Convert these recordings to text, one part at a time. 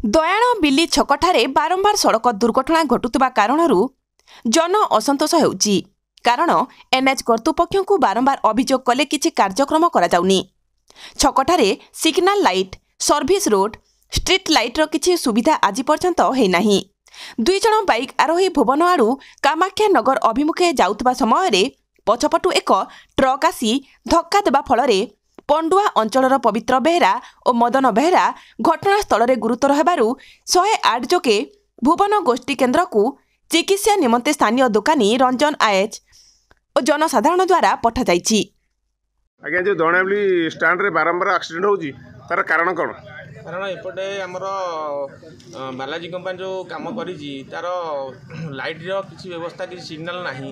दयाण बिल्ली छकठारे बारंबार सड़क दुर्घटना घटुवा कारणरू जन असंतोष हेउची कारण एनएच कर्तृपक्ष को बारंबार अभियोग कले किछि कार्यक्रम करा जाउनी। छकठारे signal light, service road, street लाइटर किछि सुविधा आज पर्यंत है नाही। दुई जन बाइक आरोही भुवन आड़ू कामाख्या नगर अभिमुखे जाउतबा समय पछपटू एक ट्रक आसी धक्का देबा फलरे पंडुआ अंचलर पवित्र बेहरा और मदन बेहरा घटनास्थल में गुरुतर हेबारु 108 जोगे भुवन गोष्ठी केन्द्र को चिकित्सा निमंते स्थानीय दुकानी रंजन आएच और जनसाधारण द्वारा पठा जाइछि। आज्ञा जो दणावली स्टैंड रे बारंबार एक्सीडेंट होउची तार कारण कोन? कारण एपटे आमर बालाजी कंपानी जो कम करी तार लाइट किसी व्यवस्था किसी सिग्नल नहीं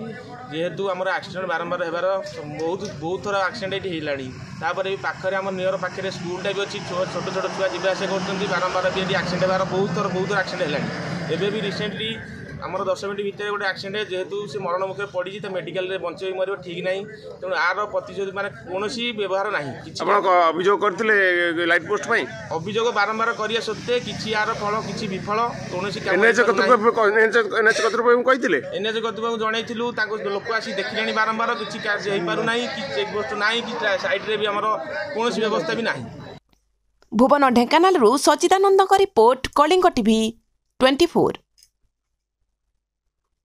जेहेतु आमर एक्सीडेंट बारंबार होबार बहुत थर एक्सीडेंट ये होलापर पाखे आम नियर पाखे स्कूलटा भी अच्छी छोट छोट छुआ जावास कर बारंबार भी एक्सीडेंट होबार बहुत थर एक्सीडेंट है। एबे भी रिसेंटली आमर 10 मिनट भितर गोटे एक्सीडेंट जेहेतु से मरण मुखे पड़ी तो मेडिकल बंचे मर ठीक ना तेणु आर प्रतिशोध माने कौन व्यवहार ना अभियोग करते लाइट पोस्ट अभियोग बारंबार करिया सत्ते किसी आर फल किसी विफल कौन एनएच कर्तृपक्ष जनइलु लोक आसी देखिले बारंबार किसी कार्य हो पारना कि चेक पोस्ट ना कि साइड भी आमर कौन व्यवस्था भी ना। भुवन ढेंकानाल सचिदानंद रिपोर्ट कलिंग टीवी 24।